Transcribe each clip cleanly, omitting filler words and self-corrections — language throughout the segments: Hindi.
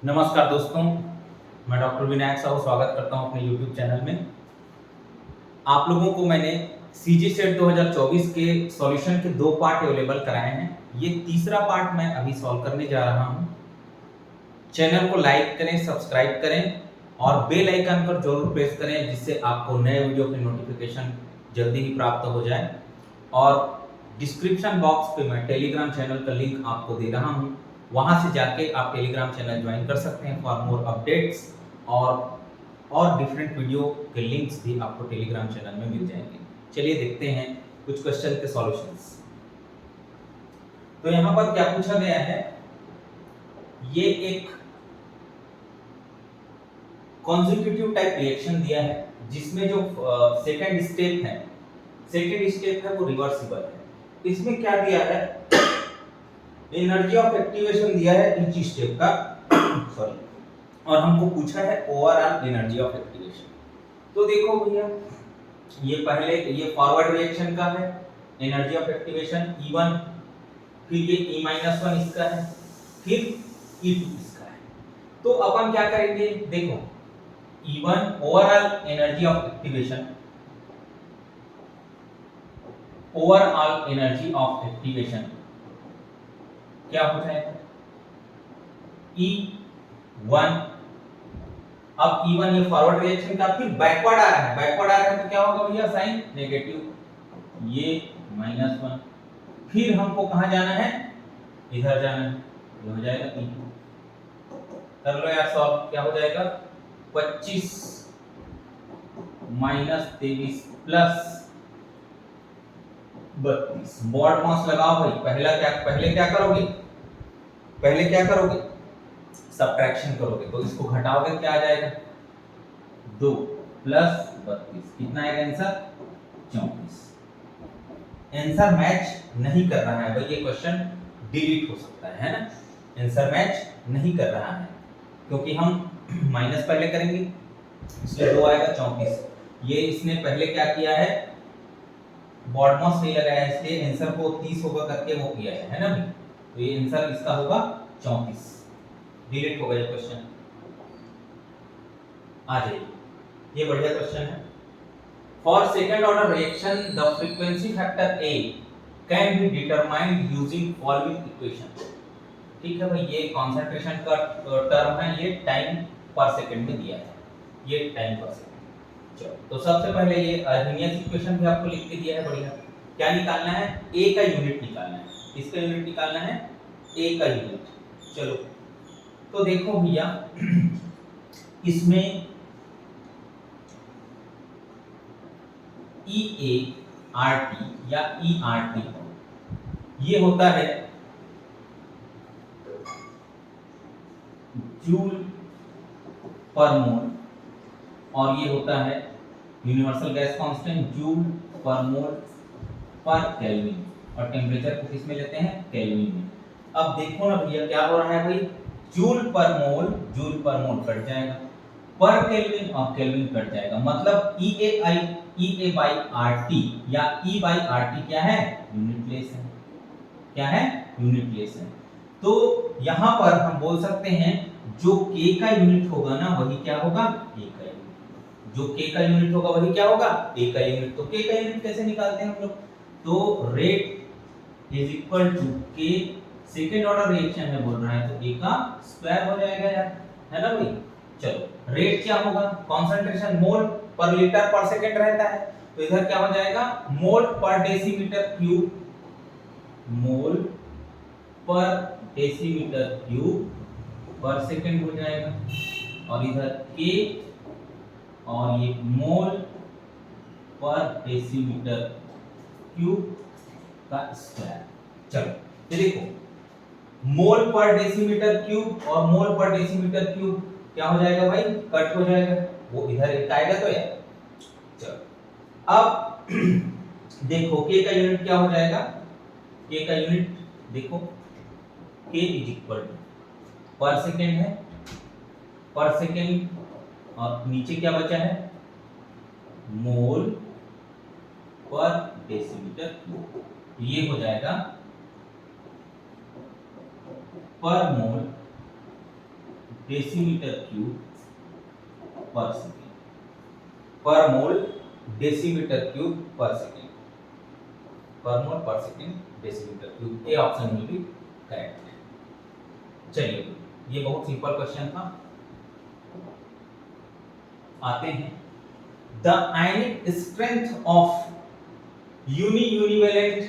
नमस्कार दोस्तों, मैं डॉक्टर विनायक साहू स्वागत करता हूं अपने YouTube चैनल में। आप लोगों को मैंने सीजी सेट 2024 के सॉल्यूशन के 2 पार्ट अवेलेबल कराए हैं। ये तीसरा पार्ट मैं अभी सॉल्व करने जा रहा हूं। चैनल को लाइक करें, सब्सक्राइब करें और बेल आइकन पर जरूर प्रेस करें जिससे आपको नए वीडियो की नोटिफिकेशन जल्दी ही प्राप्त हो जाए। और डिस्क्रिप्शन बॉक्स पे मैं टेलीग्राम चैनल का लिंक आपको दे रहा हूं, वहां से जाके आप टेलीग्राम चैनल ज्वाइन कर सकते हैं फॉर मोर अपडेट्स और डिफरेंट वीडियो के लिंक्स भी आपको टेलीग्राम चैनल में मिल जाएंगे। चलिए देखते हैं कुछ क्वेश्चन के सॉल्यूशंस। तो यहां पर क्या पूछा गया है, ये एक कॉन्जिक्यूटिव टाइप रिएक्शन दिया है जिसमें जो सेकंड स्टेप है वो रिवर्सिबल है। इसमें क्या दिया है, एनर्जी ऑफ एक्टिवेशन दिया है ईच स्टेप का सॉरी, और हमको पूछा है ओवरऑल एनर्जी ऑफ एक्टिवेशन। तो देखो भैया, ये फॉरवर्ड रिएक्शन का है एनर्जी ऑफ एक्टिवेशन E1, फिर ये E-1 इसका है, फिर E2 इसका है। तो अपन क्या करेंगे, देखो E1 overall energy of activation क्या हो जाएगा, E1। अब E1 ये फॉरवर्ड रिएक्शन का, फिर बैकवर्ड आ रहा है तो क्या होगा भैया, साइन नेगेटिव, ये -1। फिर हमको कहां जाना है, इधर जाना है, ये हो जाएगा E2। कर लो यार सॉल्व, क्या हो जाएगा 25 - 23 + 32। मॉड मास लगाओ भाई। पहले क्या करोगे, सब्ट्रैक्शन करोगे, तो इसको घटाओगे क्या आ जाएगा, 2 + 32, कितना आएगा आंसर, 34। आंसर मैच नहीं कर रहा है भाई, ये क्वेश्चन डिलीट हो सकता है ना। आंसर मैच नहीं कर रहा है क्योंकि हम माइनस पहले करेंगे, इसलिए 2 आएगा 34। ये इसने पहले क्या किया है, बॉडमॉस नहीं लगाया, इसलिए आंसर को 30 होगा करके वो किया है ना भाई। तो ये आंसर इसका होगा 34, डिलीट हो गया क्वेश्चन। आ जाइए, ये बढ़िया क्वेश्चन है। For second order reaction the frequency factor A can be determined using following equation. ठीक है भाई, ये कंसंट्रेशन का टर्म है, ये टाइम पर सेकंड में दिया है, ये टाइम पर सेकंड। चलो, तो सबसे पहले ये अर्हेनियस इक्वेशन भी आपको लिख के दिया है, बढ़िया। क्या निकालना है, A का यूनिट निकालना है, इसका यूनिट निकालना है, A का यूनिट। चलो, तो देखो भैया इसमें EART या ERT ये होता है जूल पर मोल, और ये होता है यूनिवर्सल गैस कांस्टेंट जूल पर मोल पर केल्विन, और टेम्परेचर को किस में लेते हैं, केल्विन में। अब देखो ना भैया क्या हो रहा है भाई, जूल पर मोल कट जाएगा, पर केल्विन और केल्विन कट जाएगा, मतलब EA/RT या E/RT क्या है, यूनिट प्लेस है। क्या है, यूनिट प्लेस है। तो यहां पर हम बोल सकते हैं जो K का यूनिट होगा ना वही क्या होगा, A का यूनिट। जो K का यूनिट होगा वही क्या होगा, A का यूनिट। तो K का यूनिट कैसे निकालते हैं हम लोग, तो rate is equal to K, second order reaction है बोल रहा है तो A का स्क्वायर हो जाएगा यार, है ना भाई। चलो, रेट क्या होगा, कंसंट्रेशन मोल पर लीटर पर सेकंड रहता है, तो इधर क्या हो जाएगा, मोल पर डेसीमीटर क्यूब, मोल पर डेसीमीटर क्यूब पर सेकंड हो जाएगा, और इधर K और ये मोल पर डेसीमीटर क्यूब का स्क्वायर। चलो, ये देखो मोल पर डेसीमीटर क्यूब और मोल पर डेसीमीटर क्यूब क्या हो जाएगा भाई, कट हो जाएगा, वो इधर एक आएगा तो यार। चलो, अब देखो K का यूनिट क्या हो जाएगा, K का यूनिट देखो, K इज इक्वल टू पर सेकेंड है, पर सेकेंड, और नीचे क्या बचा है, मोल पर डेसीमीटर क्यूब, ये हो जाएगा पर मोल डेसीमीटर क्यूब पर सेकेंड, पर मोल डेसीमीटर क्यूब पर सेकेंड, पर मोल पर second decimetre cube. A option में भी करेक्ट है। चलिए ये बहुत सिंपल क्वेश्चन था। आते हैं the ionic strength of univalent,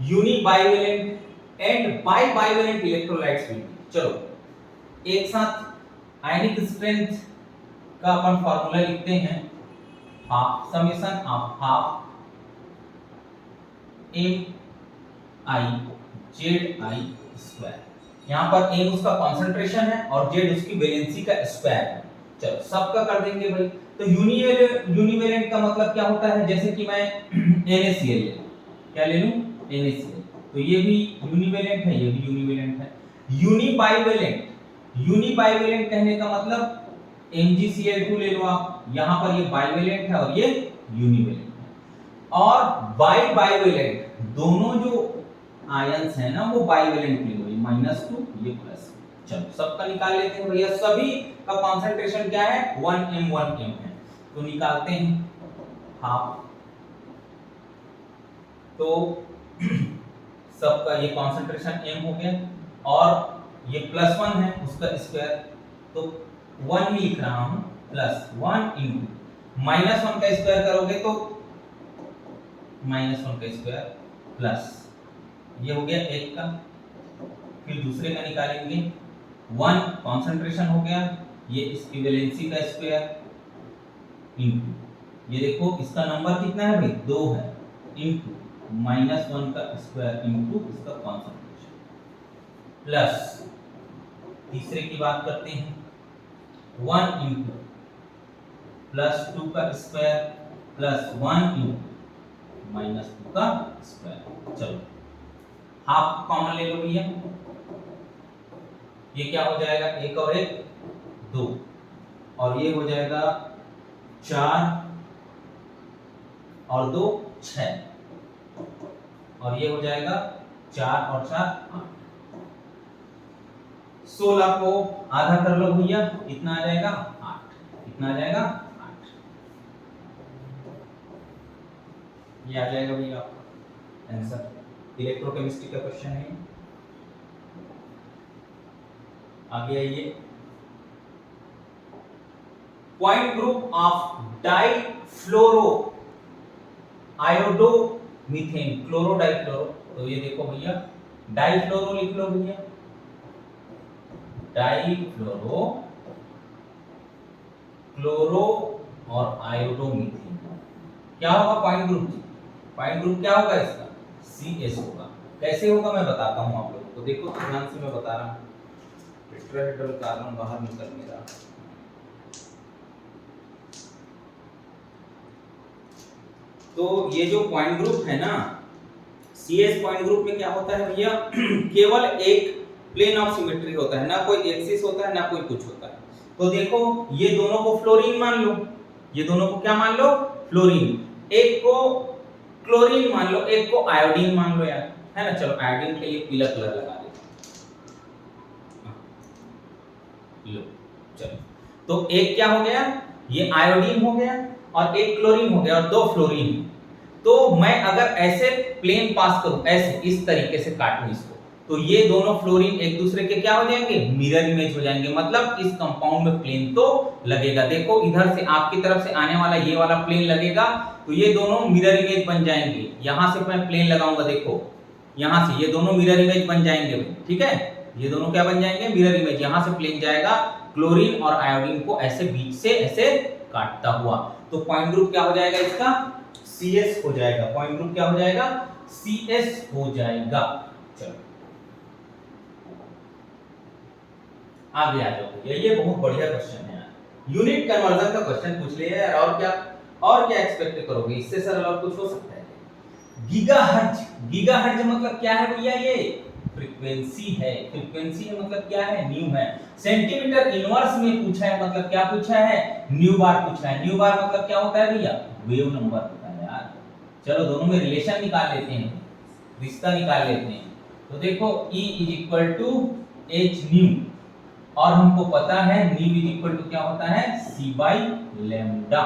unibivalent and bibivalent electrolytes will be. चलो एक साथ आयनिक स्ट्रेंथ का अपन फार्मूला लिखते हैं, half summation of half M I Z I square. यहां पर एम उसका कंसंट्रेशन है और जेड उसकी वैलेंसी का स्क्वायर है। चलो सबका कर देंगे भाई। तो यूनिवैलेंट का मतलब क्या होता है, जैसे कि मैं NaCl ले लूं, क्या ले लूं NaCl, तो ये भी यूनिवैलेंट है, ये भी यूनिवैलेंट है। यूनिबाइवेलेंट, यूनिबाइवेलेंट कहने का मतलब MgCl2 ले लो आप, यहां पर ये बाइवेलेंट है और ये यूनिवैलेंट है। और बाइवेलेंट, दोनों जो आयंस है ना वो बाइवेलेंट ले लो, ये -2 ये प्लस। चलो सबका निकाल लेते हैं भैया। सभी का कंसंट्रेशन क्या है 1m है, तो निकालते हैं हाफ। तो सबका ये कंसंट्रेशन m हो गया और ये +1 है उसका स्क्वायर, तो 1 ही लिख रहा हूं, +1 इनटू -1 का स्क्वायर करोगे तो -1 का स्क्वायर प्लस ये हो गया 1 का, फिर दूसरे का निकालेंगे 1 कंसंट्रेशन हो गया, ये इसकी वैलेंसी का स्क्वायर इनटू ये देखो इसका नंबर कितना है भाई 2 है, इनटू -1 का स्क्वायर इनटू इसका कंसंट्रेशन प्लस तीसरे की बात करते हैं 1 इनटू +2 का स्क्वायर प्लस 1 इनटू -2 का स्क्वायर। चलो हाफ कॉमन ले लो भैया, ये क्या हो जाएगा 1 और 1 2, और ये हो जाएगा 4 और 2 6, और ये हो जाएगा 4 और 4 8। 16 को आधा कर लो भैया, कितना आ जाएगा 8, कितना आ जाएगा 8। ये आ जाएगा भैया आपका आंसर। इलेक्ट्रोकेमिस्ट्री का क्वेश्चन है। आगे आइए, point group of difluoro iodo methane chloro difluoro. तो ये देखो भैया डाइफ्लोरो लिख लो भैया, डाइफ्लोरो क्लोरो और आयोडो मीथेन। क्या होगा पॉइंट ग्रुप? पॉइंट ग्रुप क्या होगा इसका CS होगा। कैसे होगा मैं बताता हूं आप लोगों को, देखो ध्यान से मैं बता रहा हूं। टेट्राहेड्रल कार्बन बाहर निकल नहीं रहा। तो ये जो पॉइंट ग्रुप है ना CS पॉइंट ग्रुप में क्या होता है भैया केवल एक प्लेन ऑफ सिमेट्री होता है, ना कोई एक्सिस होता है ना कोई कुछ होता है। तो देखो ये दोनों को फ्लोरीन मान लो, ये दोनों को क्या मान लो फ्लोरीन, एक को क्लोरीन मान लो, एक को आयोडीन मान लो यार, है ना। चलो आयोडीन के लिए पीला कलर लगा देते लो। चलो तो एक क्या हो गया ये आयोडीन हो गया और एक क्लोरीन हो गया और 2 फ्लोरीन। तो मैं अगर ऐसे प्लेन पास करूं, ऐसे इस तरीके से काटूं इसको, तो ये दोनों फ्लोरीन एक दूसरे के क्या हो जाएंगे मिरर इमेज हो जाएंगे, मतलब इस कंपाउंड में प्लेन तो लगेगा। देखो इधर से आपकी तरफ से आने वाला ये वाला प्लेन लगेगा, तो ये दोनों मिरर इमेज बन जाएंगे। यहां से मैं प्लेन लगाऊंगा, देखो यहां से ये दोनों मिरर इमेज बन जाएंगे, ठीक है। ये दोनों क्या बन जाएंगे मिरर इमेज। यहां से प्लेन जाएगा क्लोरीन और आयोडीन को ऐसे बीच से ऐसे काटता हुआ, तो पॉइंट ग्रुप क्या हो जाएगा इसका CS हो जाएगा। पॉइंट ग्रुप क्या हो जाएगा CS हो जाएगा। चलो आगे आ जाओ भैया, ये बहुत बढ़िया क्वेश्चन है यार, यूनिट कन्वर्जन का क्वेश्चन पूछ लिया यार। और क्या एक्सपेक्ट करोगे इससे सरल और कुछ हो सकता है? गीगाहर्ट्ज, गीगाहर्ट्ज मतलब क्या है भैया ये फ्रीक्वेंसी है। फ्रीक्वेंसी है मतलब क्या है न्यू है। सेंटीमीटर इनवर्स में पूछा है मतलब क्या पूछा है न्यू बार पूछा है। न्यू बार मतलब क्या होता है भैया वेव नंबर होता है यार। चलो दोनों में रिलेशन निकाल लेते हैं, रिश्ता निकाल लेते हैं। तो देखो E = h न्यू और हमको पता है न्यू इज इक्वल टू क्या होता है c बाई लैम्डा।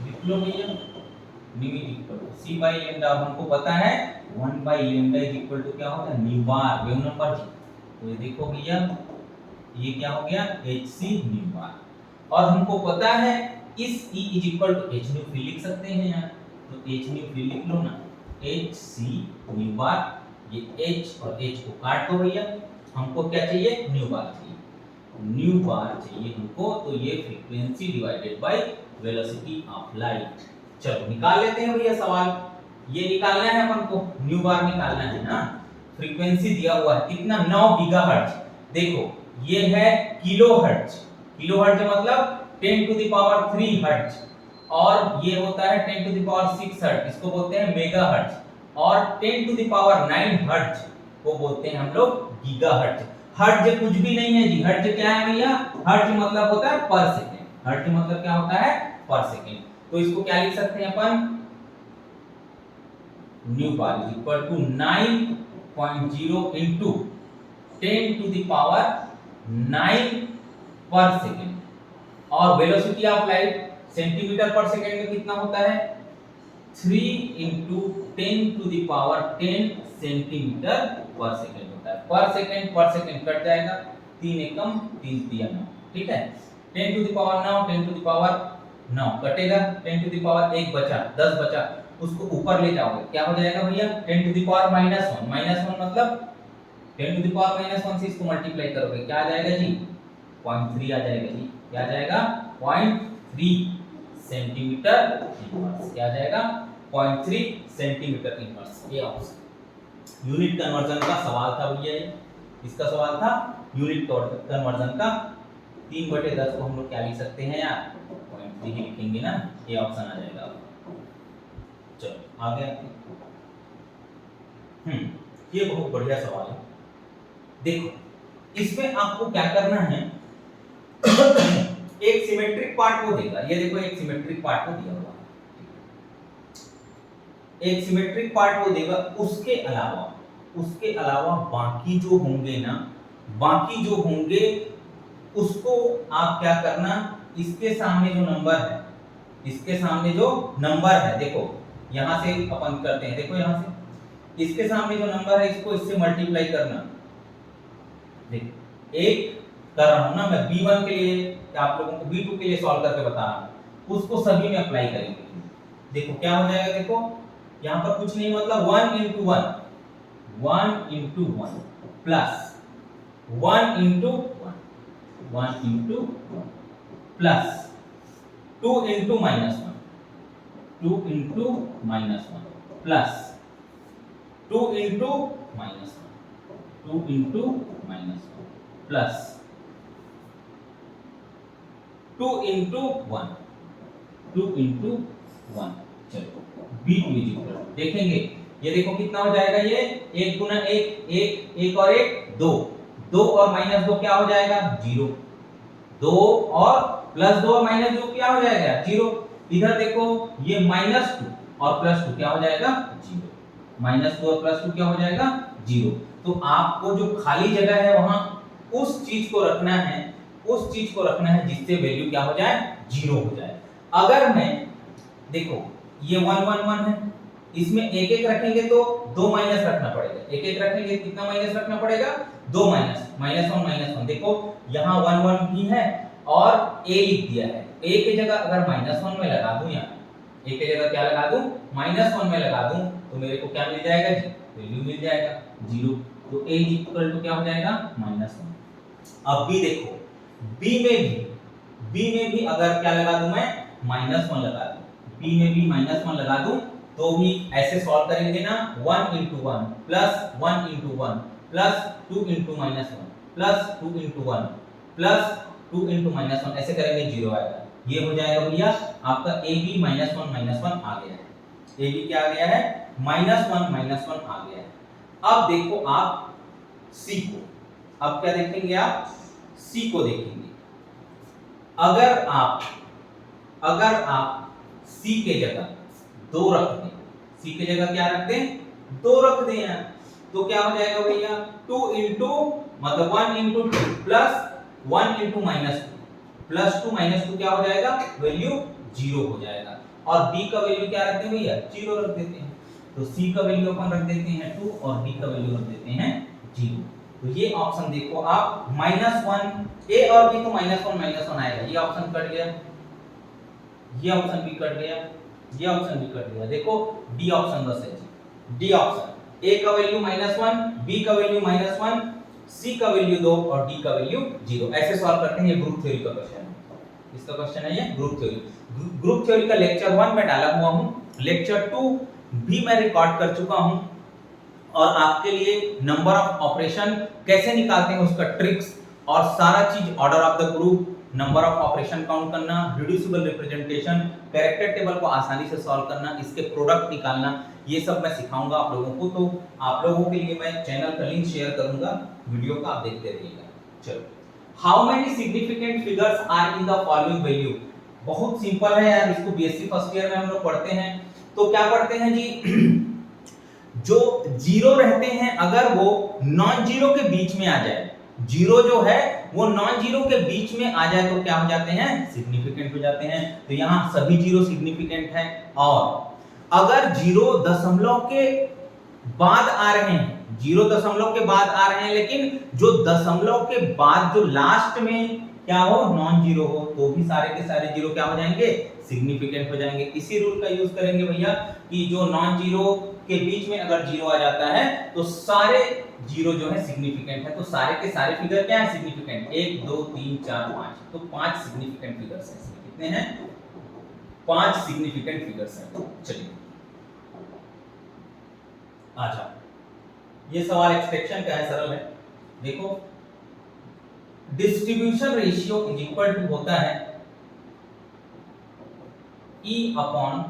लिख लो भैया, nu is equal to c by lambda. हमको पता है 1 by lambda is equal to क्या होता है न्यू बार, वेव नंबर जी। तो ये देखो भैया, ये क्या हो गया hc न्यू बार। और हमको पता है इस e is equal to h nu फिर लिख सकते हैं यार, तो h न्यू फिर लिख लो ना, hc न्यू बार। ये h और h को काट दो भैया, हमको क्या चाहिए न्यू बार चाहिए, न्यू बार चाहिए हमको। तो ये frequency divided by velocity of light. चलो निकाल लेते हैं भैया सवाल, ये निकालना है अपन को, न्यू बार निकालना है ना। फ्रीक्वेंसी दिया हुआ है कितना 9 गीगाहर्ट्ज। देखो ये है किलोहर्ट्ज, किलोहर्ट्ज मतलब 10 टू द पावर 3 हर्ट्ज, और ये होता है 10 टू द पावर 6 हर्ट्ज, इसको बोलते हैं मेगाहर्ट्ज। और 10 टू द पावर 9 हर्ट्ज को बोलते हैं हम लोग गीगाहर्ट्ज। हर्ट्ज कुछ भी नहीं है जी, हर्ट्ज क्या है भैया, हर्ट्ज मतलब होता है पर सेकंड, हर्ट्ज मतलब क्या होता है पर सेकंड। तो इसको क्या लिख सकते हैं अपन, nu bar is equal to 9.0 into 10 to the power 9 per second. और velocity of light centimetre per second में कितना होता है 3 into 10 to the power 10 centimetre per second होता है। पर सेकंड कट जाएगा, 3 एकम 3 तिया 9, ठीक है। 10 to the power 9, 10 to the power 9 कटेगा, 10 टू द पावर 1 बचा, 10 बचा, उसको ऊपर ले जाओगे क्या हो जाएगा भैया 10 टू द पावर -1, -1 मतलब 10 टू द पावर -1 से इसको मल्टीप्लाई करोगे क्या आ जाएगा जी 0.3 आ जाएगा जी, क्या आ जाएगा 0.3 सेंटीमीटर इनवर्स, क्या आ जाएगा 0.3 सेंटीमीटर इनवर्स। ये ऑप्शन यूनिट कन्वर्जन का सवाल था भैया, ये इसका सवाल था यूनिट कन्वर्जन का। 3/10 को हम लोग क्या लिख सकते हैं यार 0.3 ही लिखेंगे ना, ये ऑप्शन आ जाएगा। चलो आगे आते हैं। ये बहुत बढ़िया सवाल है। देखो इसमें आपको क्या करना है एक सिमेट्रिक पार्ट को देगा, ये देखो एक सिमेट्रिक पार्ट को दिया हुआ है, एक सिमेट्रिक पार्ट को देगा, उसके अलावा बाकी जो होंगे ना, बाकी जो होंगे उसको आप क्या करना, इसके सामने जो नंबर है, इसके सामने जो नंबर है, देखो यहां से अपन करते हैं, देखो यहां से इसके सामने जो नंबर है इसको इससे मल्टीप्लाई करना। देखो एक कर रहा हूं ना मैं b1 के लिए, आप लोगों को b2 के लिए सॉल्व करके बता रहा हूं, उसको सभी में अप्लाई करेंगे। देखो क्या हो जाएगा, देखो यहां पर कुछ नहीं मतलब 1 into 1 1 into 1 plus 1 into 1 1 into 1 plus 2 into -1 2 into -1 plus 2 into -1 2 into -1 plus 2 into 1 2 into 1। चलो b2 इज इक्वल टू देखेंगे, ये देखो कितना हो जाएगा, ये 1 गुना 1 1 1 और 1 2 2 और -2 क्या हो जाएगा 0, 2 और +2 और -2 क्या हो जाएगा 0। इधर देखो ये -2 और +2 क्या हो जाएगा 0, -2 और +2 क्या हो जाएगा 0। तो आपको जो खाली जगह है वहां उस चीज को रखना है, उस चीज को रखना है जिससे वैल्यू क्या हो जाए 0 हो जाए। अगर मैं देखो ये 1 1 1 है, इसमें एक एक रखेंगे तो 2 माइनस रखना पड़ेगा, एक एक रखेंगे कितना माइनस रखना पड़ेगा 2 माइनस -1 देखो यहाँ 1 1 भी है और a लिख दिया है, a की जगह अगर -1 में लगा दूं, यहाँ a की जगह क्या लगा दूं -1 में लगा दूं तो मेरे को क्या मिल जाएगा जी वैल्यू मिल जाएगा 0। तो a इक्वल टू क्या हो जाएगा -1। अब b देखो, b में भी अगर क्या लगा दूं मैं -1 लगा दूं, b में भी -1 लगा दूं तो भी ऐसे सॉल्व करेंगे ना 1 into 1 plus 1 into 1 plus 2 into -1 plus 2 into 1 plus 2 into -1 ऐसे करेंगे 0 आएगा। ये हो जाएगा भैया आपका ab -1 आ गया है, ab क्या आ गया है -1 आ गया है। अब देखो आप c को, अब क्या देखेंगे आप c को देखेंगे। अगर आप c के जगह 2 रख दें, c के जगह क्या रख दें 2 रख दें यार, तो क्या हो जाएगा भैया 2 into मतलब 1 into 2 प्लस 1 इंटू -2 +2 -2 क्या हो जाएगा, वैल्यू 0 हो जाएगा। और b का वैल्यू क्या रखते हैं भैया, 0 रख देते हैं। तो c का वैल्यू अपन रख देते हैं 2 और d का वैल्यू रख देते हैं 0। तो ये ऑप्शन देखो आप -1 a और b तो -1 आएगा, ये ऑप्शन कट गया, ये ऑप्शन भी कट गया, ये ऑप्शन भी कट गया। देखो डी ऑप्शन बस है जी, डी ऑप्शन, a का वैल्यू -1, b का वैल्यू -1, c का वैल्यू 2 और d का वैल्यू 0। ऐसे सॉल्व करते हैं। ये ग्रुप थ्योरी का क्वेश्चन है, इसका क्वेश्चन है ये ग्रुप थ्योरी। ग्रुप थ्योरी का लेक्चर 1 में डाला हुआ हूं, लेक्चर 2 भी मैं रिकॉर्ड कर चुका हूं और आपके लिए नंबर ऑफ ऑपरेशन कैसे निकालते हैं उसका ट्रिक्स और सारा चीज, order of the group, number of operation count करना, रिड्यूसिबल रिप्रेजेंटेशन, कैरेक्टर टेबल को आसानी से सॉल्व करना, इसके प्रोडक्ट निकालना, ये सब मैं सिखाऊंगा आप लोगों को। तो आप लोगों के लिए मैं चैनल का लिंक शेयर करूंगा, वीडियो का आप देखते रहिएगा। चलो, how many significant figures are in the following value. बहुत सिंपल है यार, इसको बीएससी फर्स्ट ईयर में हम लोग पढ़ते हैं। तो क्या पढ़ते हैं जी, जो जीरो रहते हैं अगर वो नॉन जीरो के बीच में आ जाए, जीरो जो है वो नॉन जीरो के बीच में आ जाए तो क्या हो जाते हैं, सिग्निफिकेंट हो जाते हैं। तो यहां सभी जीरो सिग्निफिकेंट है। और अगर जीरो दशमलव के बाद आ रहे हैं, जीरो दशमलव के बाद आ रहे हैं, लेकिन जो दशमलव के बाद जो लास्ट में क्या हो, नॉन जीरो हो, तो भी सारे के सारे जीरो क्या हो जाएंगे, सिग्निफिकेंट हो जाएंगे। इसी रूल का यूज करेंगे भैया कि जो नॉन जीरो के बीच में अगर जीरो आ जाता है तो सारे जीरो जो है सिग्निफिकेंट है। तो सारे के सारे फिगर क्या है, सिग्निफिकेंट, 1 2 3 4 5, तो 5 सिग्निफिकेंट फिगर्स हैं। कितने हैं, 5 सिग्निफिकेंट फिगर्स हैं। चलिए आ जाओ, ये सवाल एक्सट्रैक्शन का है, सरल है। देखो, distribution ratio is equal to होता है E upon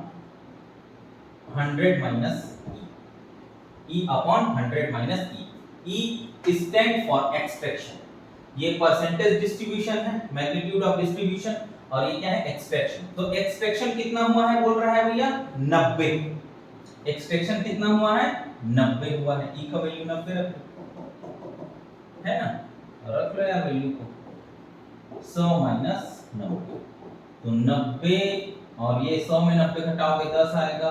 100 minus E upon 100 minus E। E stand for extraction. ये परसेंटेज डिस्ट्रीब्यूशन है, मैग्नीट्यूड ऑफ डिस्ट्रीब्यूशन, और ये क्या है, एक्सट्रैक्शन। तो एक्सट्रैक्शन कितना हुआ है, बोल रहा है भैया 90। एक्सट्रैक्शन कितना हुआ है, 90 हुआ है। E का वैल्यू 90 रख है ना, रख लो यार वैल्यू को, 100 माइनस 90। तो 90 और ये 100 में 90 घटाओगे 10 आएगा,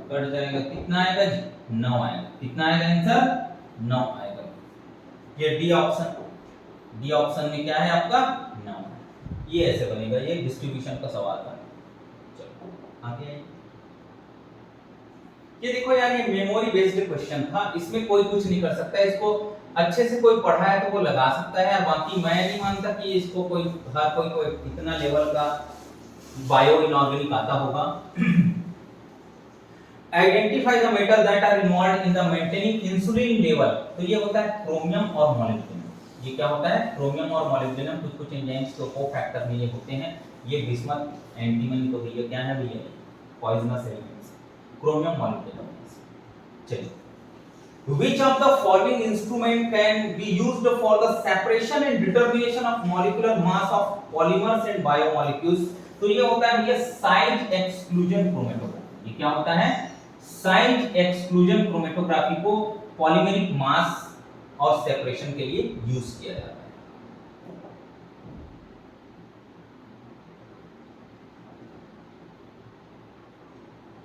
कट जाएगा, कितना आएगा जी, 9 आएगा। कितना आएगा आंसर, 9 आएगा। ये डी ऑप्शन, डी ऑप्शन में क्या है आपका, 9। ये ऐसे बनेगा, ये डिस्ट्रीब्यूशन का सवाल था। चलो आगे आइए। ये देखो यार, ये मेमोरी बेस्ड क्वेश्चन था, इसमें कोई कुछ नहीं कर सकता। इसको अच्छे से कोई पढ़ा है तो वो लगा सकता है, बाकी मैं नहीं मानता कि इसको कोई हर कोई इतना लेवल का बायो इनऑर्गेनिक आता होगा। Identify the metal that are involved in the maintaining insulin level. तो ये होता है क्रोमियम और मोलिब्डेनम। ये क्या होता है, क्रोमियम और मोलिब्डेनम, कुछ कुछ एंजाइम्स के कोफैक्टर में ये होते हैं। ये बिस्मथ, एंटीमनी, तो भैया क्या है भैया, पॉइजनस एलिमेंट्स, क्रोमियम मोलिब्डेनम। चलिए, which of the following instrument can be used for the separation and determination of molecular mass of polymers and biomolecules। तो ये होता है भैया साइज एक्सक्लूजन क्रोमेटोग्राफी। ये क्या होता है, साइज एक्सक्लूजन क्रोमेटोग्राफी को पॉलीमेरिक मास और सेपरेशन के लिए यूज किया जाता है।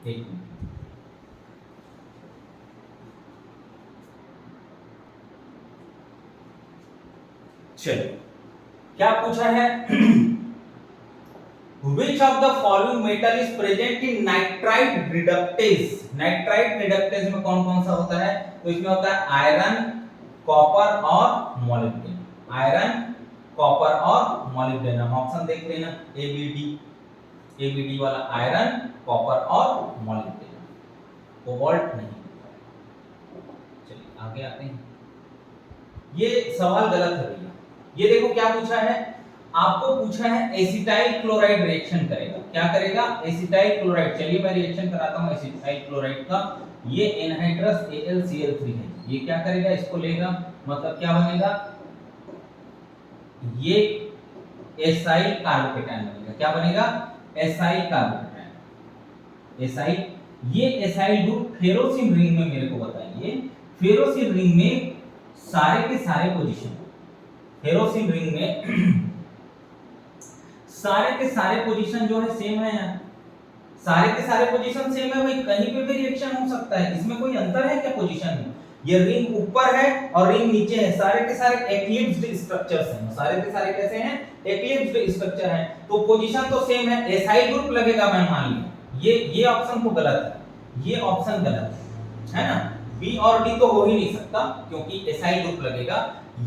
एक मिनट, चलिए क्या पूछा है, which of the following metal is present in nitride reductase। Nitride reductase में कौन कौन सा होता है, तो इसमें होता है आयरन, कॉपर और मोलिब्डेनम। आयरन, कॉपर और मोलिब्डेनम, ऑप्शन देख लेना, एबीडी वाला आयरन, कॉपर और मोलिब्डेनम, कोबाल्ट नहीं। चलिए आगे आते हैं। ये सवाल गलत है भैया। ये देखो क्या पूछा है, आपको पूछा है एसिटाइल क्लोराइड रिएक्शन करेगा। क्या करेगा, एसिटाइल क्लोराइड। चलिए मैं रिएक्शन कराता हूं एसिटाइल क्लोराइड का। ये एनहाइड्रस AlCl3 है, ये क्या करेगा, इसको लेगा, मतलब क्या बनेगा, ये एसाइल कार्बोकेटायन बनेगा। क्या बनेगा, एसाइल कार्बोकेटायन। एसाइल, ये एसाइल ग्रुप फेरोसिन रिंग में, मेरे को बताइए फेरोसिन रिंग में सारे के सारे पोजीशन, हेरोसिन रिंग में सारे के सारे पोजीशन जो है सेम है यार, सारे के सारे पोजीशन सेम है भाई, कहीं पे भी रिएक्शन हो सकता है, इसमें कोई अंतर है क्या पोजीशन में? ये रिंग ऊपर है और रिंग नीचे है, सारे के सारे एक्लिप्स्ड स्ट्रक्चर्स हैं, सारे के सारे कैसे हैं? एक्लिप्स्ड स्ट्रक्चर हैं, तो पोजीशन तो सेम है, एसाइल ग्रुप लगेगा मैम, मान लीजिए ये ऑप्शन तो गलत है, ये ऑप्शन गलत है ना, बी और डी तो हो ही नहीं सकता क्योंकि एसाइल ग्रुप लगेगा।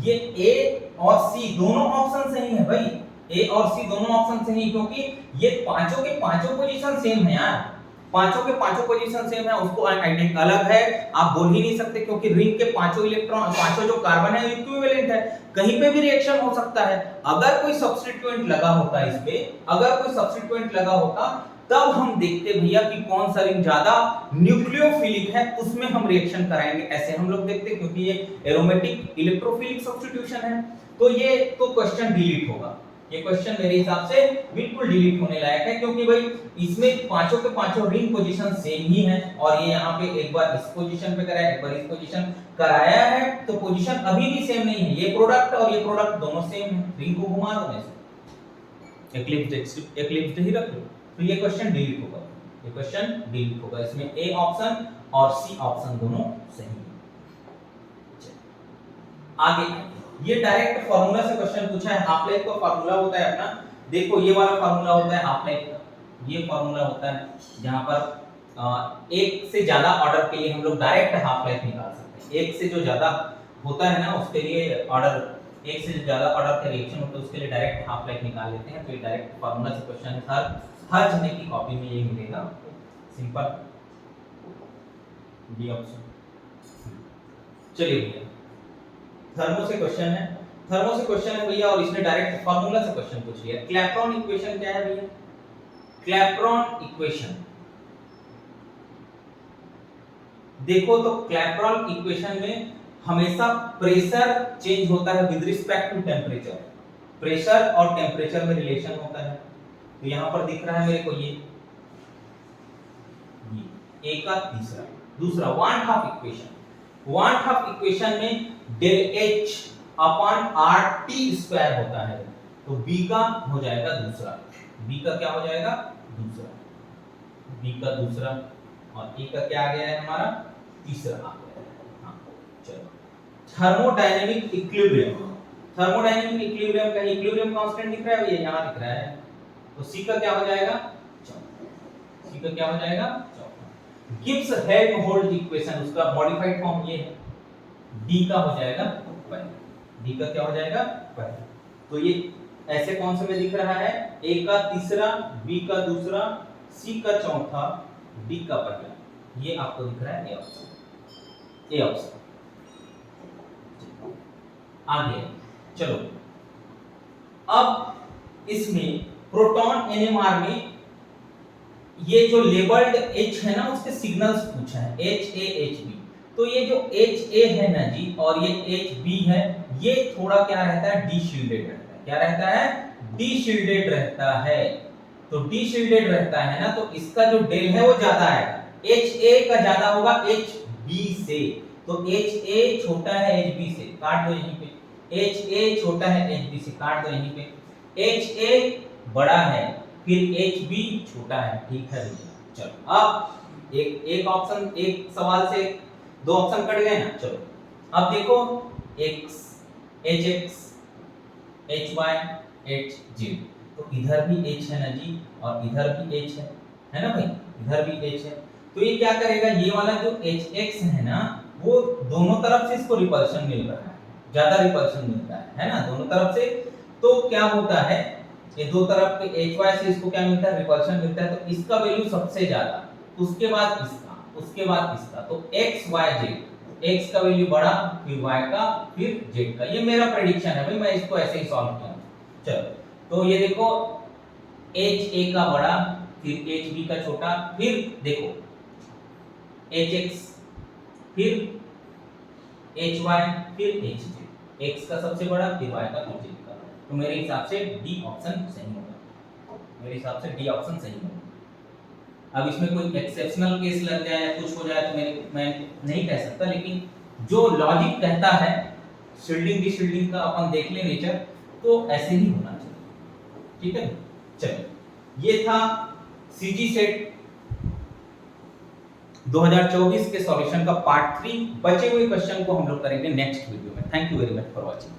ये ए और सी दोनों ऑप्शन सही है भाई, ए और सी दोनों ऑप्शन सही, क्योंकि ये पांचों के पांचों पोजीशन सेम है यार, पांचों के पांचों पोजीशन सेम है, उसको आइडेंटिटी अलग है आप बोल ही नहीं सकते, क्योंकि रिंग के पांचों इलेक्ट्रॉन, पांचों जो कार्बन है इक्विवेलेंट है, कहीं पे भी रिएक्शन हो सकता है। अगर कोई सब्स्टिट्यूएंट लगा होता इस पे, अगर कोई सब्स्टिट्यूएंट लगा होता तब हम देखते भैया कि कौन सा रिंग ज्यादा न्यूक्लियोफिलिक है, उसमें हम रिएक्शन कराएंगे, ऐसे हम लोग देखते, क्योंकि ये एरोमेटिक इलेक्ट्रोफिलिक सब्स्टिट्यूशन है। तो ये तो क्वेश्चन डिलीट होगा, ये क्वेश्चन मेरे हिसाब से बिल्कुल डिलीट होने लायक है, क्योंकि भाई इसमें पांचों के पांचों रिंग पोजीशन सेम ही है, और ये यहाँ पे एक बार इस पोजीशन पे कराया, एक बार इस पोजीशन कराया है, तो पोजीशन अभी भी सेम नहीं है, ये प्रोडक्ट और ये प्रोडक्ट दोनों सेम है, रिंग को घुमा दो ऐसे, एक्लिप्स्ड ही रख लो, तो ये क्वेश्चन डिलीट होगा, ये क्वेश्चन डिलीट होगा, इसमें ए ऑप्शन और सी ऑप्शन दोनों सही है। आगे ये डायरेक्ट फार्मूला से क्वेश्चन पूछा है, हाफ लाइफ का फार्मूला होता है अपना, देखो ये वाला फार्मूला होता है हाफ लाइफ का, ये फार्मूला होता है जहां पर एक से ज्यादा ऑर्डर के लिए हम लोग डायरेक्ट हाफ लाइफ निकाल सकते हैं, एक से जो ज्यादा होता है ना उसके लिए ऑर्डर, एक से ज्यादा ऑर्डर का रिएक्शन होता है उसके लिए डायरेक्ट हाफ लाइफ निकाल लेते हैं, तो ये डायरेक्ट फार्मूला से क्वेश्चन हर जने की कॉपी में ये मिलेगा, सिंपल डी ऑप्शन। चलिए भैया थर्मो से क्वेश्चन है, थर्मो से क्वेश्चन है भैया, और इसने डायरेक्ट फार्मूला से क्वेश्चन पूछ लिया। क्लैपेरॉन इक्वेशन क्या है भैया? क्लैपेरॉन इक्वेशन देखो तो क्लैपेरॉन इक्वेशन में हमेशा प्रेशर चेंज होता है with respect to temperature, pressure और टेम्परेचर में रिलेशन होता है, तो यहां पर दिख रहा है मेरे को ये ए का तीसरा, दूसरा one half equation, one half equation में del H upon R T square होता है, तो बी का हो जाएगा दूसरा, बी का क्या हो जाएगा? दूसरा, बी का दूसरा, और ए का क्या आ गया है हमारा? तीसरा आ गया है। हाँ चलो, थर्मोडायनेमिक इक्विलिब्रियम, थर्मोडायनेमिक इक्विलिब्रियम का इक्विलिब्रियम कांस्टेंट दिख रहा है भैया, यहां दिख रहा है, तो सी का क्या हो जाएगा? चौथा, सी का क्या हो जाएगा? चौथा। गिब्स हेल्महोल्ट्ज इक्वेशन उसका मॉडिफाइड फॉर्म ये है, डी का हो जाएगा पहला, डी का क्या हो जाएगा? पहला, तो ये ऐसे कौन से में दिख रहा है? ए का तीसरा, बी का दूसरा, सी का चौथा, डी का पहला, ये आपको दिख रहा है ए ऑप्शन, ए ऑप्शन। आगे चलो, अब इसमें प्रोटॉन एनएमआर में ये जो लेबल्ड H है ना उसके सिग्नल्स पूछा है, H A H B, तो ये जो H A है ना जी और ये H B है, ये थोड़ा क्या रहता है? डी शील्डेड रहता है, क्या रहता है? डी शील्डेड रहता है, तो डी शील्डेड रहता है ना, तो इसका जो डेल है वो ज्यादा आएगा, H A का ज्यादा होगा H B से, तो H A छोटा है H B से, काट दो यहीं पे, H A छोटा है H B से, काट दो यहीं पे, H A बड़ा है, फिर HB छोटा है, ठीक है भैया। चलो अब एक ऑप्शन, एक सवाल से दो ऑप्शन कट गए ना, चलो अब देखो x hx hy hz, तो इधर भी h है ना जी और इधर भी h है ना भाई, इधर भी h है, तो ये क्या करेगा? ये वाला जो hx है ना वो दोनों तरफ से इसको रिपल्शन मिल रहा है, ज्यादा रिपल्शन मिलता है ना दोनों तरफ से, तो क्या होता है? ये दो तरफ के hy से इसको क्या मिलता है? रिपल्शन मिलता है, तो इसका वैल्यू सबसे ज्यादा, उसके बाद इसका, उसके बाद इसका, तो x y z, x का वैल्यू बड़ा, फिर y का, फिर z का, ये मेरा प्रेडिक्शन है भाई, मैं इसको ऐसे ही सॉल्व किया। चलो तो ये देखो h a का बड़ा, फिर h b का छोटा, फिर देखो h x, फिर h y, फिर h z, x का सबसे बड़ा, फिर y का, फिर z का, तो मेरे हिसाब से डी ऑप्शन सही होगा, मेरे हिसाब से डी ऑप्शन सही होगा। अब इसमें कोई एक्सेप्शनल केस लग जाए या कुछ हो जाए तो मैं नहीं कह सकता, लेकिन जो लॉजिक कहता है शील्डिंग डिशील्डिंग का अपन देख ले नेचर, तो ऐसे ही होना चाहिए। ठीक है, चलिए ये था सीजी सेट 2024 के सॉल्यूशन का पार्ट 3। बचे हुए क्वेश्चन को हम लोग करेंगे नेक्स्ट वीडियो में। Thank you very much for watching.